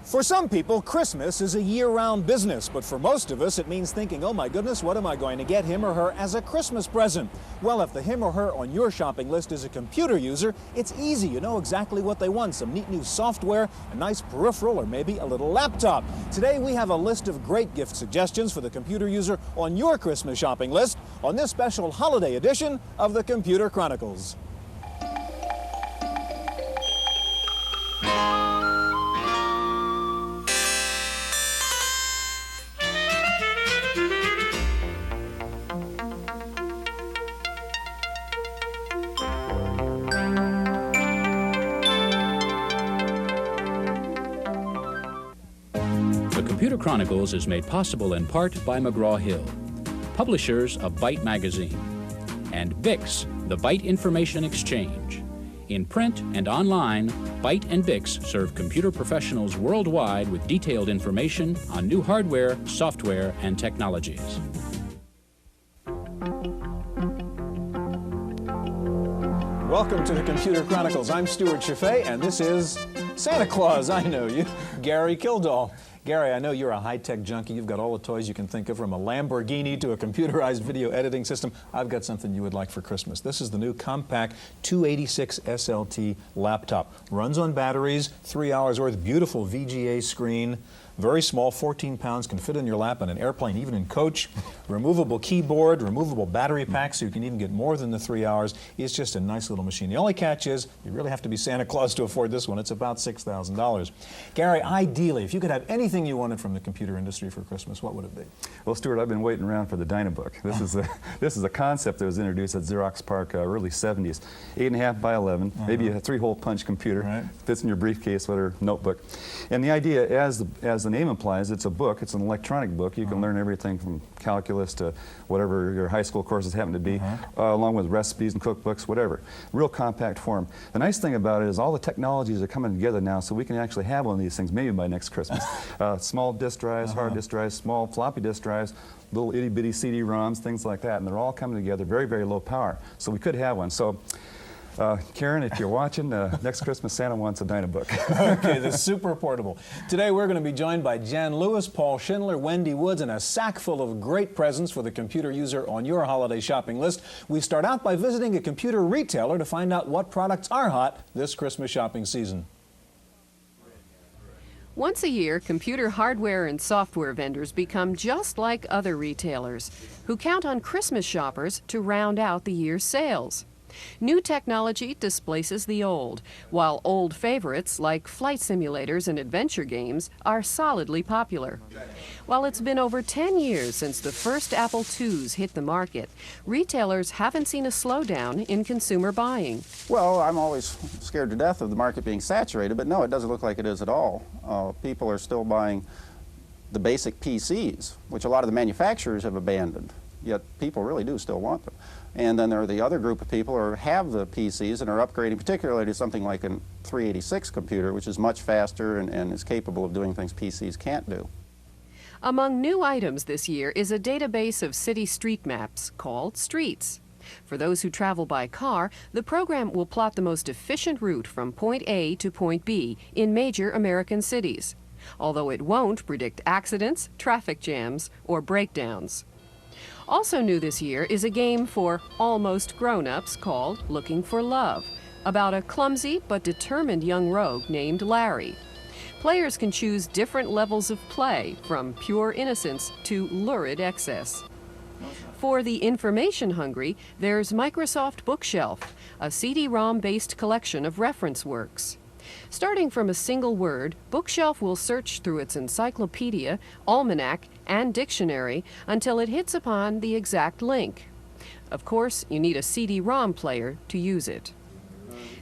For some people, Christmas is a year-round business, but for most of us, it means thinking, oh my goodness, what am I going to get him or her as a Christmas present? Well, if the him or her on your shopping list is a computer user, it's easy. You know exactly what they want. Some neat new software, a nice peripheral, or maybe a little laptop. Today, we have a list of great gift suggestions for the computer user on your Christmas shopping list on this special holiday edition of the Computer Chronicles. Computer Chronicles is made possible in part by McGraw-Hill, publishers of Byte magazine, and BIX, the Byte Information Exchange. In print and online, Byte and BIX serve computer professionals worldwide with detailed information on new hardware, software, and technologies. Welcome to the Computer Chronicles. I'm Stewart Cheifet, and this is Santa Claus. I know you, Gary Kildall. Gary, I know you're a high-tech junkie. You've got all the toys you can think of, from a Lamborghini to a computerized video editing system. I've got something you would like for Christmas. This is the new compact 286 SLT laptop. Runs on batteries, 3 hours worth, beautiful VGA screen. Very small, 14 pounds, can fit in your lap on an airplane, even in coach. Removable keyboard, removable battery pack, so you can even get more than the 3 hours. It's just a nice little machine. The only catch is, you really have to be Santa Claus to afford this one. It's about $6,000. Gary, ideally, if you could have anything you wanted from the computer industry for Christmas, what would it be? Well, Stewart, I've been waiting around for the Dynabook. This is a concept that was introduced at Xerox PARC early 70s. 8.5 by 11, maybe a 3-hole punch computer. Right. Fits in your briefcase or notebook. And the idea, as the name implies, it's a book. It's an electronic book. You can learn everything from calculus to whatever your high school courses happen to be, along with recipes and cookbooks, whatever. Real compact form. The nice thing about it is all the technologies are coming together now, so we can actually have one of these things maybe by next Christmas. Small disk drives, hard disk drives, small floppy disk drives, little itty-bitty CD-ROMs, things like that, and they're all coming together, very, very low power. So we could have one. So Karen, if you're watching, next Christmas Santa wants a Dynabook. Okay, the super portable. Today we're going to be joined by Jan Lewis, Paul Schindler, Wendy Woods, and a sack full of great presents for the computer user on your holiday shopping list. We start out by visiting a computer retailer to find out what products are hot this Christmas shopping season. Once a year, computer hardware and software vendors become just like other retailers, who count on Christmas shoppers to round out the year's sales. New technology displaces the old, while old favorites like flight simulators and adventure games are solidly popular. While it's been over 10 years since the first Apple IIs hit the market, retailers haven't seen a slowdown in consumer buying. Well, I'm always scared to death of the market being saturated, but no, it doesn't look like it is at all. People are still buying the basic PCs, which a lot of the manufacturers have abandoned, yet people really do still want them. And then there are the other group of people who have the PCs and are upgrading particularly to something like a 386 computer, which is much faster and is capable of doing things PCs can't do. Among new items this year is a database of city street maps called Streets. For those who travel by car, the program will plot the most efficient route from point A to point B in major American cities, although it won't predict accidents, traffic jams, or breakdowns. Also new this year is a game for almost grown-ups called Looking for Love, about a clumsy but determined young rogue named Larry. Players can choose different levels of play, from pure innocence to lurid excess. For the information-hungry, there's Microsoft Bookshelf, a CD-ROM-based collection of reference works. Starting from a single word, Bookshelf will search through its encyclopedia, almanac, and dictionary until it hits upon the exact link. Of course, you need a CD-ROM player to use it.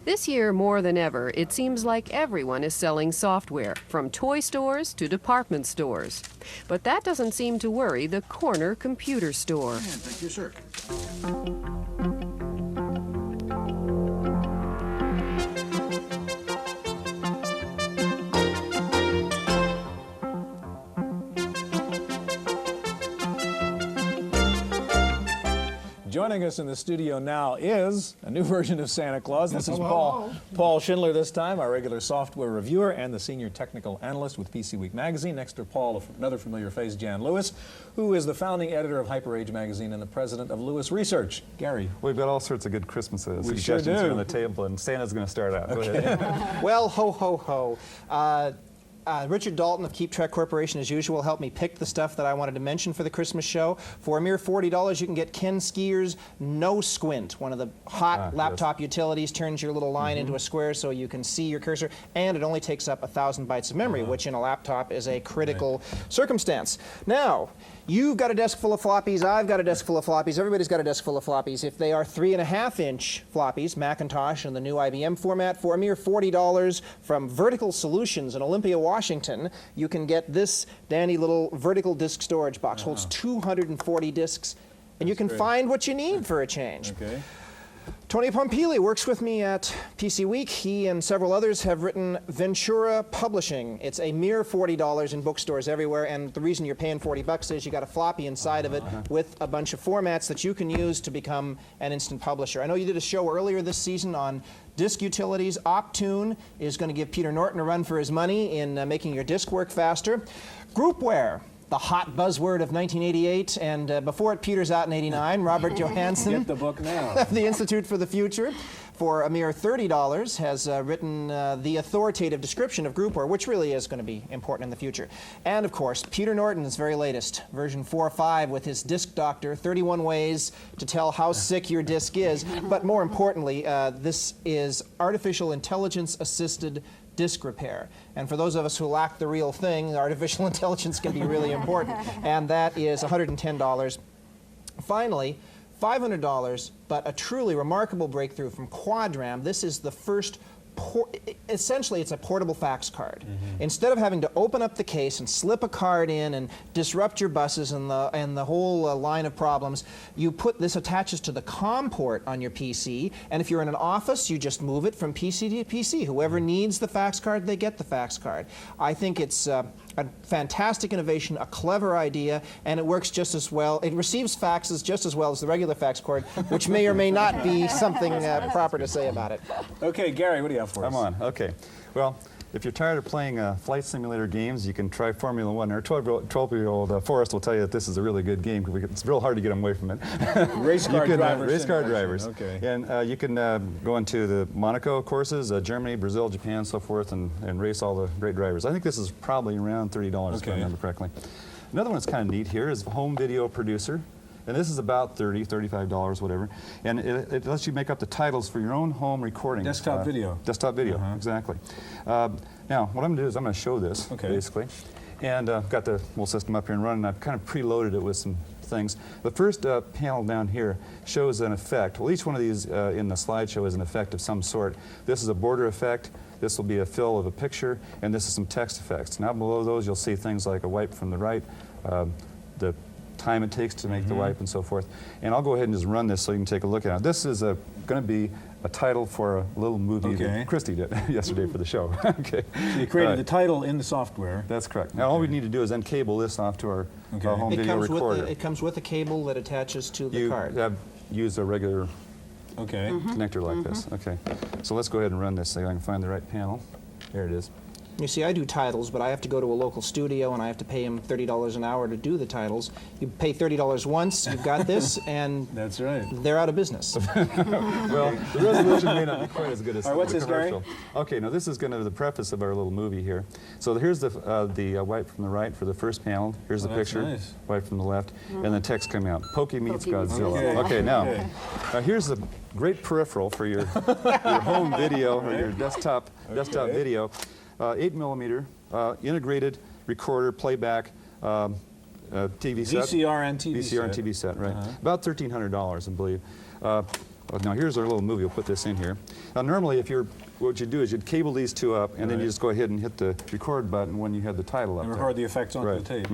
This year, more than ever, it seems like everyone is selling software, from toy stores to department stores. But that doesn't seem to worry the corner computer store. Thank you, sir. Joining us in the studio now is a new version of Santa Claus. This is Paul Schindler this time, our regular software reviewer and the senior technical analyst with PC Week magazine. Next to Paul, another familiar face, Jan Lewis, who is the founding editor of Hyper Age magazine and the president of Lewis Research. Gary. We've got all sorts of good Christmas suggestions sure here on the table, and Santa's going to start out. Go ahead. Well, ho, ho, ho. Richard Dalton of Keep Trek Corporation, as usual, helped me pick the stuff that I wanted to mention for the Christmas show. For a mere $40, you can get Ken Skier's No Squint, one of the hot laptop utilities, turns your little line into a square so you can see your cursor, and it only takes up 1,000 bytes of memory, which in a laptop is a critical circumstance. Now, you've got a desk full of floppies, I've got a desk full of floppies, everybody's got a desk full of floppies. If they are 3.5-inch floppies, Macintosh and the new IBM format, for a mere $40 from Vertical Solutions in Olympia, Washington, you can get this dandy little vertical disk storage box. Holds 240 disks, and you can find what you need for a change. Okay. Tony Pompili works with me at PC Week. He and several others have written Ventura Publishing. It's a mere $40 in bookstores everywhere, and the reason you're paying $40 is you got a floppy inside of it with a bunch of formats that you can use to become an instant publisher. I know you did a show earlier this season on disk utilities. Optune is going to give Peter Norton a run for his money in making your disk work faster. Groupware, the hot buzzword of 1988, and before it peters out in '89, Robert Johansson, Get the book now. of the Institute for the Future, for a mere $30, has written the authoritative description of Groupware, which really is going to be important in the future. And of course, Peter Norton's very latest, version 4.5, with his Disk Doctor, 31 ways to tell how sick your disk is. But more importantly, this is artificial intelligence-assisted disk repair. And for those of us who lack the real thing, artificial intelligence can be really important. And that is $110. Finally, $500, but a truly remarkable breakthrough from Quadram. This is the first, essentially it's a portable fax card. Instead of having to open up the case and slip a card in and disrupt your buses and the whole line of problems, you put this, attaches to the COM port on your PC, and if you're in an office, you just move it from PC to PC. Whoever needs the fax card, they get the fax card. I think it's a fantastic innovation, a clever idea, and it works just as well. It receives faxes just as well as the regular fax cord, which may or may not be something proper to say about it. Okay, Gary, what do you have for us? I'm on. Okay. Well, if you're tired of playing flight simulator games, you can try Formula One. Our 12-year-old Forrest will tell you that this is a really good game because it's real hard to get them away from it. Race car drivers. Race car drivers. Okay. And you can go into the Monaco courses, Germany, Brazil, Japan, so forth, and race all the great drivers. I think this is probably around $30, if I remember correctly. Another one that's kind of neat here is Home Video Producer. And this is about $30, $35, whatever. And it lets you make up the titles for your own home recording. Desktop video. Desktop video, exactly. Now, what I'm going to do is I'm going to show this, basically. And I've got the whole system up here and running. I've kind of preloaded it with some things. The first panel down here shows an effect. Well, each one of these in the slideshow is an effect of some sort. This is a border effect. This will be a fill of a picture. And this is some text effects. Now, below those, you'll see things like a wipe from the right, the time it takes to make the wipe and so forth. And I'll go ahead and just run this so you can take a look at it. This is going to be a title for a little movie that Christy did yesterday for the show. So you created the title in the software. That's correct. Now all we need to do is then cable this off to our home video recorder. It comes with a cable that attaches to the card. You use a regular connector like this. Okay. So let's go ahead and run this so I can find the right panel. There it is. You see, I do titles, but I have to go to a local studio and I have to pay them $30 an hour to do the titles. You pay $30 once, you've got this, and that's right. They're out of business. Well, the resolution may not be quite as good as what's the this, commercial. Gary? Okay, now this is going to be the preface of our little movie here. So here's the wipe from the right for the first panel. Here's the picture, nice. Wipe from the left, and the text coming out. Pokey meets Godzilla. Okay, now here's the great peripheral for your home video or your desktop video. 8mm integrated recorder playback TV set. VCR and TV VCR and TV set, right. About $1,300, I believe. Now here's our little movie. We'll put this in here. Now normally, what you'd do is you'd cable these two up, and then you just go ahead and hit the record button when you have the title up and there. record the effects onto the tape.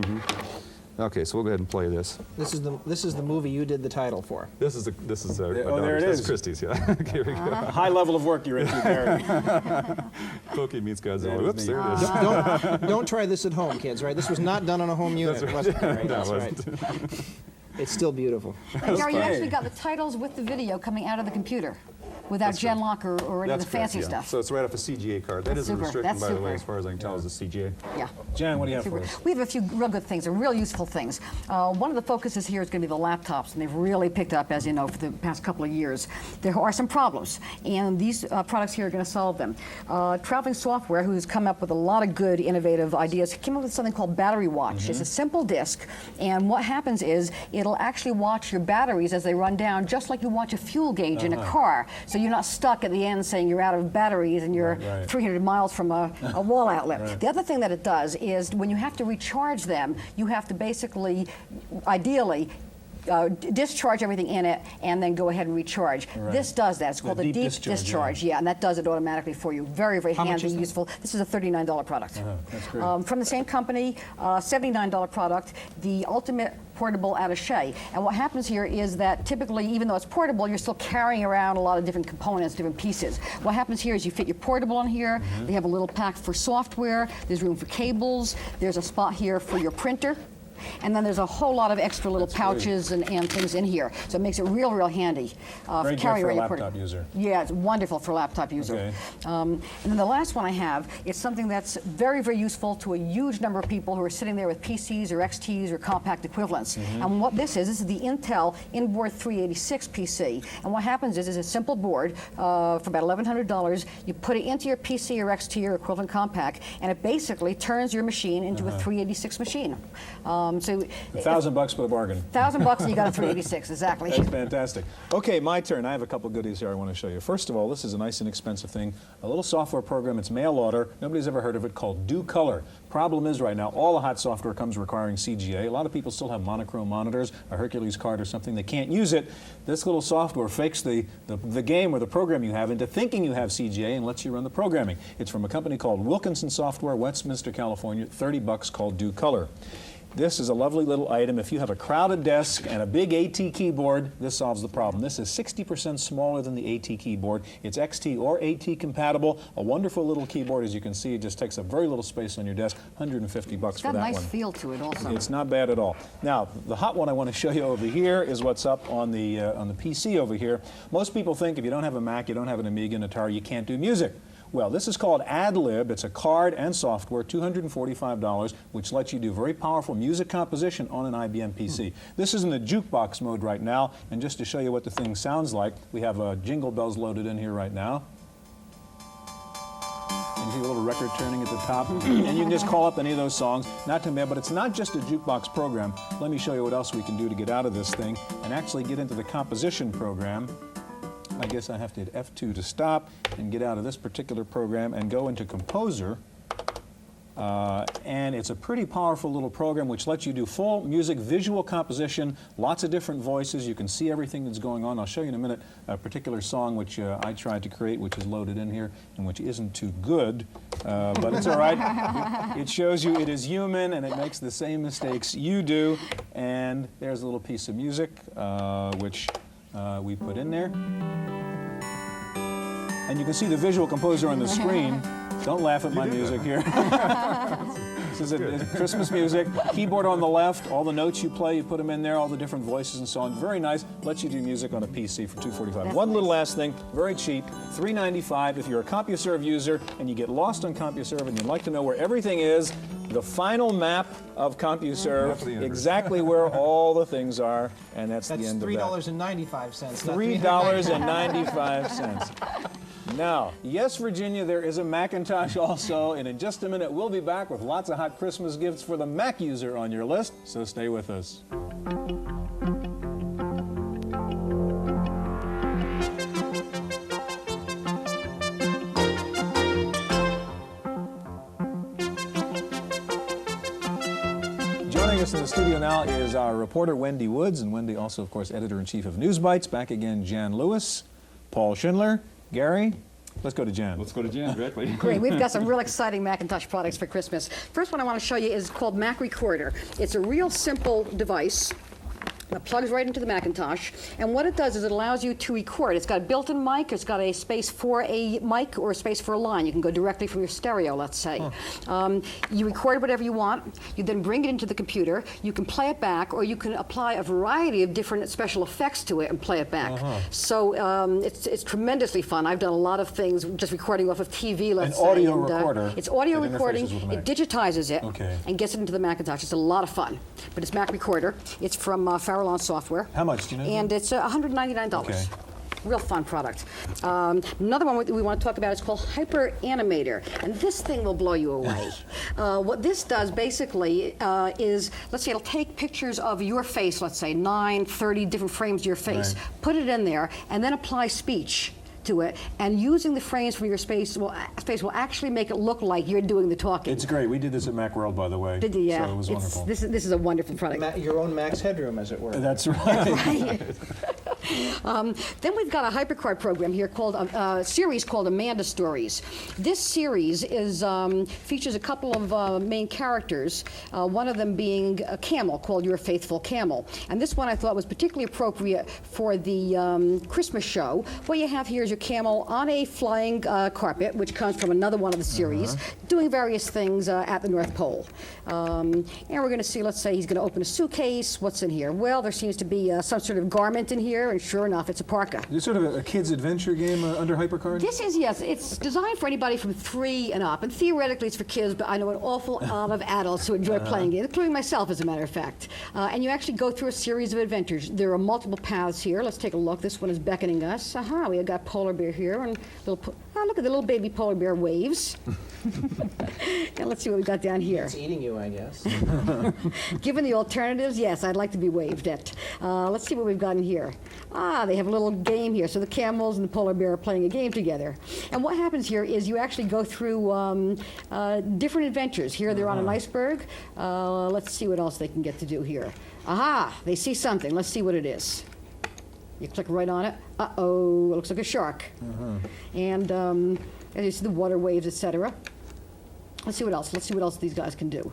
Okay, so we'll go ahead and play this. This is the movie you did the title for. This is there it is. That's Christie's, yeah. Okay, here we go. High level of work you're into, Gary. Pokey meets Godzilla. Whoops, there it is. Don't try this at home, kids. Right? This was not done on a home unit. That's right. Wasn't it? Right? No, That's it wasn't. right. It's still beautiful. And Gary, you actually got the titles with the video coming out of the computer without gen lock or any of the fancy stuff. So it's right off a CGA card. That That's isn't super. restricted, That's by the way, super. as far as I can tell, is the CGA. Yeah. Jan, what do you have Super. for us? We have a few real good things, and real useful things. One of the focuses here is going to be the laptops, and they've really picked up, as you know, for the past couple of years. There are some problems, and these products here are going to solve them. Traveling Software, who's come up with a lot of good, innovative ideas, came up with something called Battery Watch. It's a simple disc, and what happens is it'll actually watch your batteries as they run down, just like you watch a fuel gauge in a car. So you're not stuck at the end saying you're out of batteries and you're 300 miles from a wall outlet. The other thing that it does is when you have to recharge them, you have to basically, ideally, discharge everything in it and then go ahead and recharge. This does that. It's called the deep discharge. Yeah, and that does it automatically for you. Very, very handy, useful. This is a $39 product. That's great. From the same company, $79 product, the ultimate portable attaché. And what happens here is that typically, even though it's portable, you're still carrying around a lot of different components, different pieces. What happens here is you fit your portable on here. They have a little pack for software. There's room for cables. There's a spot here for your printer. And then there's a whole lot of extra little pouches and things in here. So it makes it real, real handy. Very good for a laptop user. Yeah, it's wonderful for a laptop user. Okay. And then the last one I have is something that's very, very useful to a huge number of people who are sitting there with PCs or XTs or compact equivalents. And what this is the Intel Inboard 386 PC. And what happens is it's a simple board for about $1,100. You put it into your PC or XT or equivalent compact, and it basically turns your machine into a 386 machine. So $1,000 for the bargain. $1,000 and you got a 386, exactly. That's fantastic. Okay, my turn. I have a couple goodies here I want to show you. First of all, this is a nice inexpensive thing, a little software program. It's mail order. Nobody's ever heard of it, called Do Color. Problem is right now, all the hot software comes requiring CGA. A lot of people still have monochrome monitors, a Hercules card or something. They can't use it. This little software fakes the game or the program you have into thinking you have CGA and lets you run the programming. It's from a company called Wilkinson Software, Westminster, California, $30, called Do Color. This is a lovely little item. If you have a crowded desk and a big AT keyboard, this solves the problem. This is 60% smaller than the AT keyboard. It's XT or AT compatible. A wonderful little keyboard, as you can see. It just takes up very little space on your desk. $150 It's for got that a one. nice feel to it also. It's not bad at all. Now, the hot one I want to show you over here is what's up on the PC over here. Most people think if you don't have a Mac, you don't have an Amiga, an Atari, you can't do music. Well, this is called AdLib. It's a card and software, $245, which lets you do very powerful music composition on an IBM PC. This is in the jukebox mode right now, and just to show you what the thing sounds like, we have Jingle Bells loaded in here right now. And you see a little record turning at the top, and you can just call up any of those songs. Not too bad, but it's not just a jukebox program. Let me show you what else we can do to get out of this thing and actually get into the composition program. I guess I have to hit F2 to stop and get out of this particular program and go into Composer. And it's a pretty powerful little program which lets you do full music visual composition, lots of different voices. You can see everything that's going on. I'll show you in a minute a particular song which I tried to create, which is loaded in here and which isn't too good, but it's all right. It shows you it is human and it makes the same mistakes you do. And there's a little piece of music which we put in there. And you can see the visual composer on the screen. Don't laugh at my music here. This is a Christmas music. Keyboard on the left, all the notes you play, you put them in there, all the different voices and so on. Very nice. Lets you do music on a PC for $245. One little last thing, very cheap, $395. If you're a CompuServe user and you get lost on CompuServe and you'd like to know where everything is, the final map of CompuServe, exactly where all the things are, and that's the end of that. That's $3.95. $3.95. Now, yes, Virginia, there is a Macintosh also, and in just a minute we'll be back with lots of hot Christmas gifts for the Mac user on your list, so stay with us. Joining us in the studio now is our reporter Wendy Woods, and Wendy also, of course, editor-in-chief of News Bites. Back again, Jan Lewis, Paul Schindler, Gary. Let's go to Jan. Let's go to Jan directly. Great, we've got some real exciting Macintosh products for Christmas. First one I want to show you is called Mac Recorder. It's a real simple device. It plugs right into the Macintosh, and what it does is it allows you to record. It's got a built-in mic, it's got a space for a mic or a space for a line. You can go directly from your stereo, let's say. You record whatever you want, you then bring it into the computer, you can play it back, or you can apply a variety of different special effects to it and play it back. So it's tremendously fun. I've done a lot of things just recording off of TV, let's say. An audio recorder. It's audio that recording, interfaces with the it Mac. digitizes it, Okay. and gets it into the Macintosh. It's a lot of fun. But it's Mac Recorder. It's from Farallon Software. How much, do you know? And it's $199. Okay. Real fun product. Another one we want to talk about is called Hyper Animator, and this thing will blow you away. What this does basically is, let's say it'll take pictures of your face, let's say 30 different frames of your face, Right. put it in there, and then apply speech to it, and using the frames from your space will actually make it look like you're doing the talking. It's great. We did this at Macworld, by the way. Did you? Yeah. So it was wonderful. This is a wonderful product. Your own Max Headroom, as it were. That's right. Then we've got a HyperCard program here called a series called Amanda Stories. This series is features a couple of main characters, one of them being a camel called Your Faithful Camel. And this one I thought was particularly appropriate for the Christmas show. What you have here is your camel on a flying carpet, which comes from another one of the series, doing various things at the North Pole. And we're going to see, let's say he's going to open a suitcase. What's in here? Well, there seems to be some sort of garment in here, and sure enough, it's a parka. Is this sort of a kid's adventure game under HyperCard? This is, yes, it's designed for anybody from 3 and up, and theoretically it's for kids, but I know an awful lot of adults who enjoy playing it, including myself, as a matter of fact. And you actually go through a series of adventures. There are multiple paths here. Let's take a look. This one is beckoning us. We have got polar bear here, and look at the little baby polar bear waves. And let's see what we got down here. It's eating you, I guess. Given the alternatives, yes, I'd like to be waved at. Let's see what we've got in here. They have a little game here. So the camels and the polar bear are playing a game together. And what happens here is you actually go through different adventures. Here they're on an iceberg. Let's see what else they can get to do here. They see something. Let's see what it is. You click right on it. Uh-oh, it looks like a shark. And as you see the water waves, etc. Let's see what else. Let's see what else these guys can do.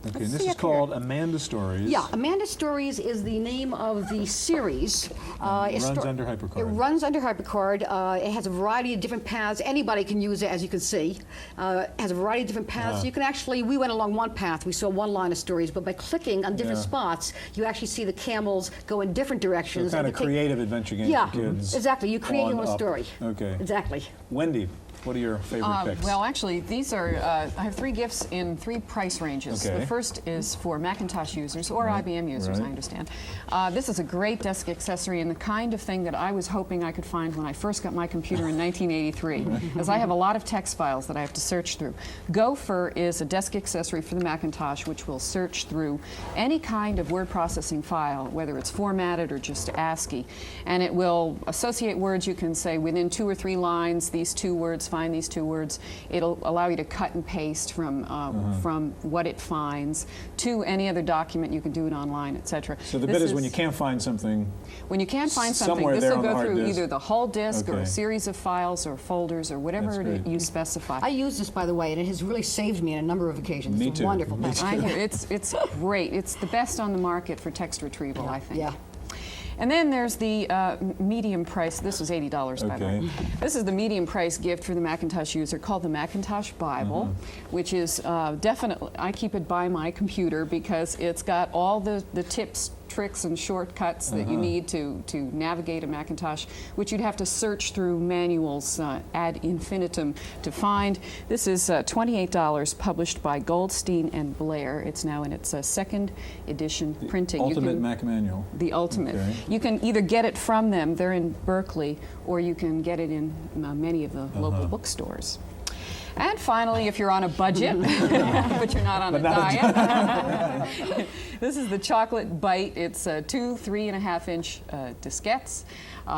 Okay, and this is called Amanda Stories. Yeah, Amanda Stories is the name of the series. It runs under HyperCard. It runs under HyperCard. It has a variety of different paths. Anybody can use it, as you can see. It has a variety of different paths. You can actually, we went along one path. We saw one line of stories, but by clicking on different spots, you actually see the camels go in different directions. So kind of creative adventure game for kids. Exactly. You create your own story. Okay. Exactly. Wendy, what are your favorite picks? Well, actually, these are, I have 3 gifts in 3 price ranges. Okay. The first is for Macintosh users or IBM users, I understand. This is a great desk accessory and the kind of thing that I was hoping I could find when I first got my computer in 1983, because I have a lot of text files that I have to search through. Gopher is a desk accessory for the Macintosh which will search through any kind of word processing file, whether it's formatted or just ASCII, and it will associate words. You can say within 2 or 3 lines, these 2 words, find these 2 words. It'll allow you to cut and paste from what it finds to any other document. You can do it online, etc. So the bit is when you can't find something. When you can't find something, somewhere this there will on the go hard through disk. either the whole disk or Okay. a series of files or folders or whatever That's great. you specify. I use this, by the way, and it has really saved me on a number of occasions. Me It's too. wonderful. Me Patrick. I hear it's great. It's the best on the market for text retrieval, I think. Yeah. And then there's the medium price. This was $80, by the way. Okay. This is the medium price gift for the Macintosh user called the Macintosh Bible, which is definitely, I keep it by my computer because it's got all the tips, tricks, and shortcuts that you need to navigate a Macintosh, which you'd have to search through manuals ad infinitum to find. This is $28, published by Goldstein and Blair. It's now in its 2nd edition printing. Ultimate Mac Manual. The ultimate. Okay. You can either get it from them, they're in Berkeley, or you can get it in many of the local bookstores. And finally, if you're on a budget, but you're not on a diet, this is the Chocolate Bite. It's 2 3.5-inch diskettes,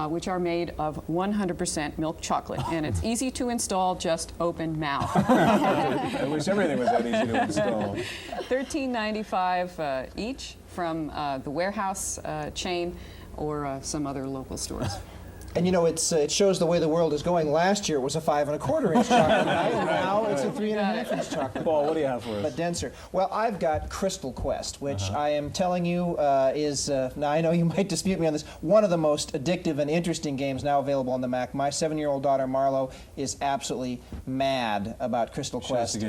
which are made of 100% milk chocolate. And it's easy to install, just open mouth. I wish everything was that easy to install. $13.95 each from the Warehouse chain or some other local stores. And you know, it shows the way the world is going. Last year it was a 5 1/4 inch chocolate knife, and now it's a 3 1/2 inch chocolate. Paul, what do you have for us? But denser. Well, I've got Crystal Quest, which I am telling you is, now I know you might dispute me on this, one of the most addictive and interesting games now available on the Mac. My 7-year-old daughter, Marlo, is absolutely mad about Crystal Quest,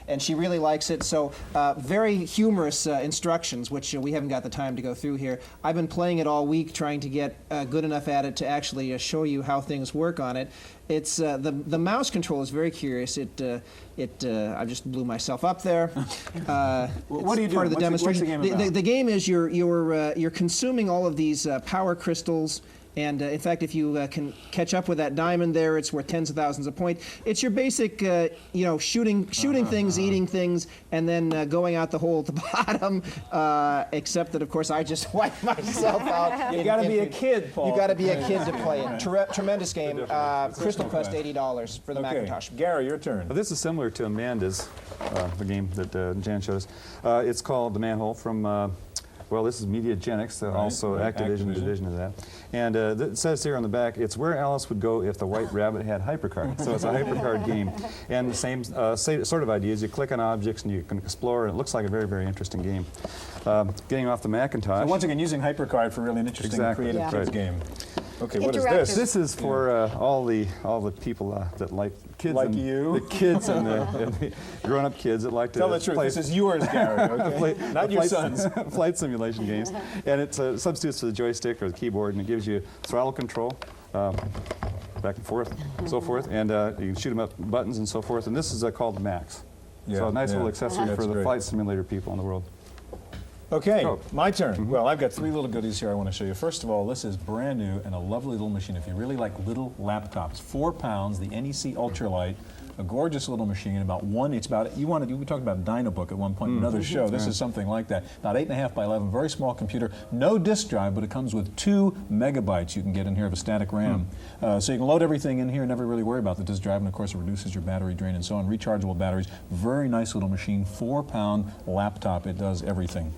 and she really likes it. So very humorous instructions, which we haven't got the time to go through here. I've been playing it all week, trying to get good enough at it to actually show you how things work on it. It's the mouse control is very curious. I just blew myself up there. What do you do? Part of the demonstration. What's the game about? The game is you're consuming all of these power crystals. And in fact, if you can catch up with that diamond there, it's worth tens of thousands of points. It's your basic, you know, shooting things, eating things, and then going out the hole at the bottom. Except that, of course, I just wiped myself out. You got to be a kid, Paul. You got to be a kid to play it. Tremendous game. Crystal Quest, $80 for the Macintosh. Gary, your turn. This is similar to Amanda's, the game that Jan showed us. It's called The Manhole from, well, this is Mediagenics, also Activision division of that. And it says here on the back, it's where Alice would go if the White Rabbit had hypercard. So it's a hypercard game. And the same sort of ideas. You click on objects and you can explore, and it looks like a very, very interesting game. Getting off the Macintosh. So once again, using hypercard for really an interesting creative kids game. Okay, what is this? This is for all the people that like kids, like and you, the kids and the grown-up kids that like to tell the truth. Play, this is yours, Gary. Okay? Not your son's. Flight simulation games, and it substitutes for the joystick or the keyboard, and it gives you throttle control, back and forth, so forth, and you can shoot them up buttons and so forth. And this is called the Max. So a nice little accessory for the flight simulator people in the world. Okay, my turn. Well, I've got 3 little goodies here I want to show you. First of all, this is brand new and a lovely little machine. If you really like little laptops, 4 pounds, the NEC Ultralight, a gorgeous little machine. It's about we talked about Dynabook at one point in another show. This is something like that. About 8.5 by 11, very small computer. No disk drive, but it comes with 2 megabytes you can get in here of a static RAM. So you can load everything in here and never really worry about the disk drive. And of course, it reduces your battery drain and so on. Rechargeable batteries. Very nice little machine. 4-pound laptop. It does everything.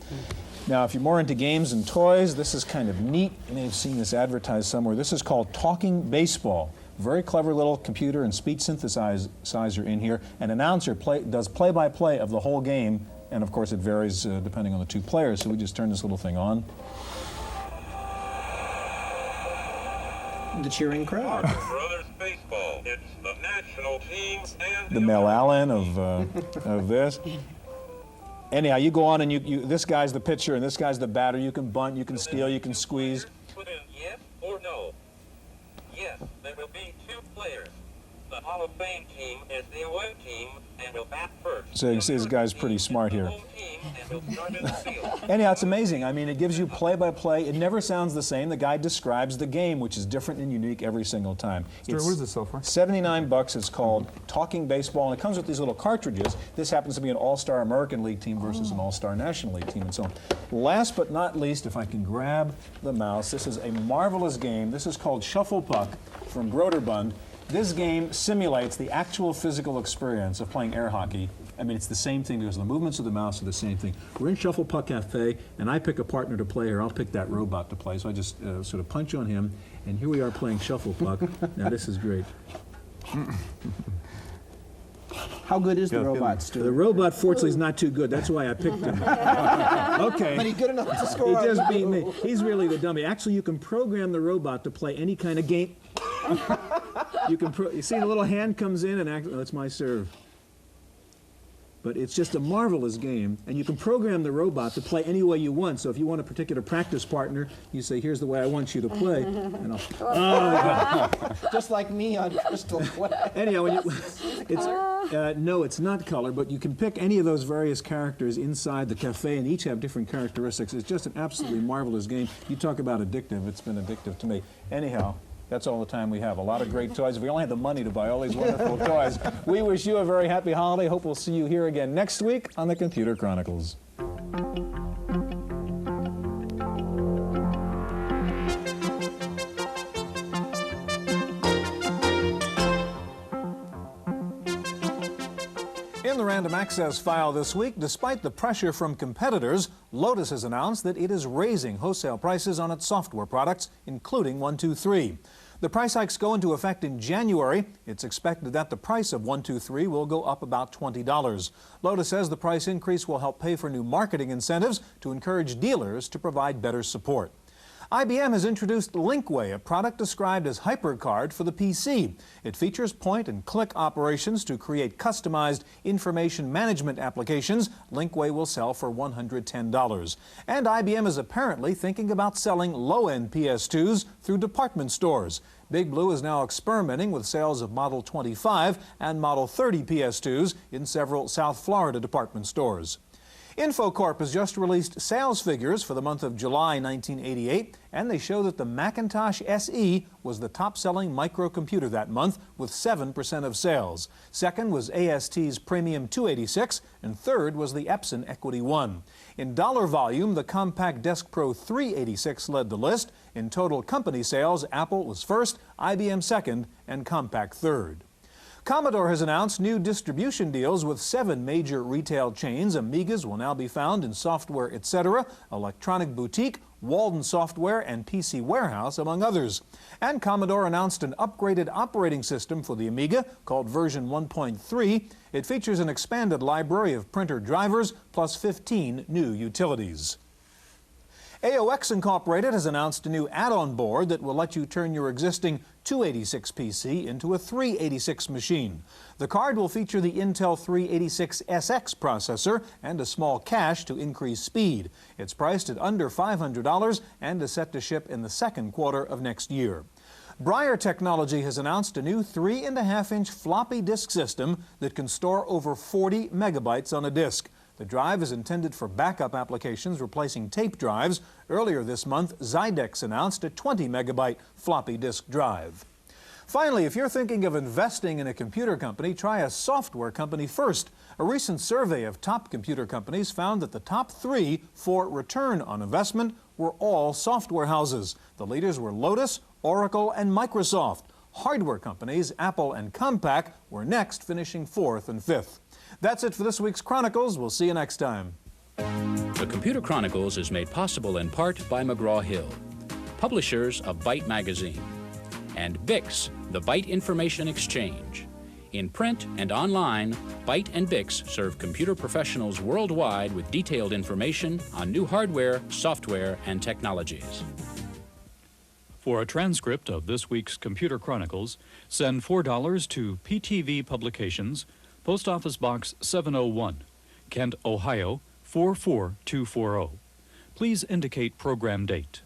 Now, if you're more into games and toys, this is kind of neat. You may have seen this advertised somewhere. This is called Talking Baseball. Very clever little computer and speech synthesizer in here. An announcer does play-by-play of the whole game, and of course it varies depending on the 2 players. So we just turn this little thing on. The cheering crowd. Brothers baseball. It's the national team and the Mel Allen of this. Anyhow, you go on and this guy's the pitcher and this guy's the batter. You can bunt, you can steal, you can squeeze. Put in yes or no. Yes, there will be 2 players. The Hall of Fame team is the away team and will bat first. So you can see this guy's pretty smart here. Anyhow, it's amazing. I mean, it gives you play-by-play. It never sounds the same. The guy describes the game, which is different and unique every single time. What is this so far? $79. It's called Talking Baseball, and it comes with these little cartridges. This happens to be an All-Star American League team versus an All-Star National League team and so on. Last but not least, if I can grab the mouse, this is a marvelous game. This is called Shuffle Puck from Broderbund. This game simulates the actual physical experience of playing air hockey. I mean, it's the same thing because the movements of the mouse are the same thing. We're in Shuffle Puck Cafe, and I pick a partner to play here. I'll pick that robot to play. So I just sort of punch on him, and here we are playing Shuffle Puck. Now, this is great. How good is the robot, Stu? The robot, fortunately, is not too good. That's why I picked him. Okay. But he's good enough to score. He just beat me. He's really the dummy. Actually, you can program the robot to play any kind of game. You see the little hand comes in and that's my serve. But it's just a marvelous game, and you can program the robot to play any way you want. So if you want a particular practice partner, you say, here's the way I want you to play. And just like me on Crystal Quest. Anyhow, no, it's not color, but you can pick any of those various characters inside the cafe, and each have different characteristics. It's just an absolutely marvelous game. You talk about addictive. It's been addictive to me. Anyhow, that's all the time we have. A lot of great toys. If we only had the money to buy all these wonderful toys. We wish you a very happy holiday. Hope we'll see you here again next week on the Computer Chronicles. In the Random Access file this week, despite the pressure from competitors, Lotus has announced that it is raising wholesale prices on its software products, including 123. The price hikes go into effect in January. It's expected that the price of 123 will go up about $20. Lotus says the price increase will help pay for new marketing incentives to encourage dealers to provide better support. IBM has introduced Linkway, a product described as HyperCard for the PC. It features point-and-click operations to create customized information management applications. Linkway will sell for $110. And IBM is apparently thinking about selling low-end PS2s through department stores. Big Blue is now experimenting with sales of Model 25 and Model 30 PS2s in several South Florida department stores. Infocorp has just released sales figures for the month of July 1988, and they show that the Macintosh SE was the top-selling microcomputer that month with 7% of sales. Second was AST's Premium 286, and third was the Epson Equity 1. In dollar volume, the Compact Desk Pro 386 led the list. In total company sales, Apple was first, IBM second, and Compaq third. Commodore has announced new distribution deals with 7 major retail chains. Amigas will now be found in Software Etc., Electronic Boutique, Walden Software, and PC Warehouse, among others. And Commodore announced an upgraded operating system for the Amiga called version 1.3. It features an expanded library of printer drivers plus 15 new utilities. AOX Incorporated has announced a new add-on board that will let you turn your existing 286 PC into a 386 machine. The card will feature the Intel 386SX processor and a small cache to increase speed. It's priced at under $500 and is set to ship in the second quarter of next year. Briar Technology has announced a new 3.5-inch floppy disk system that can store over 40 megabytes on a disk. The drive is intended for backup applications replacing tape drives. Earlier this month, Zydex announced a 20-megabyte floppy disk drive. Finally, if you're thinking of investing in a computer company, try a software company first. A recent survey of top computer companies found that the top 3 for return on investment were all software houses. The leaders were Lotus, Oracle, and Microsoft. Hardware companies, Apple and Compaq, were next, finishing 4th and 5th. That's it for this week's Chronicles. We'll see you next time. The Computer Chronicles is made possible in part by McGraw-Hill, publishers of Byte Magazine, and Bix, the Byte Information Exchange. In print and online, Byte and Bix serve computer professionals worldwide with detailed information on new hardware, software, and technologies. For a transcript of this week's Computer Chronicles, send $4 to PTV Publications, Post Office Box 701, Kent, Ohio 44240. Please indicate program date.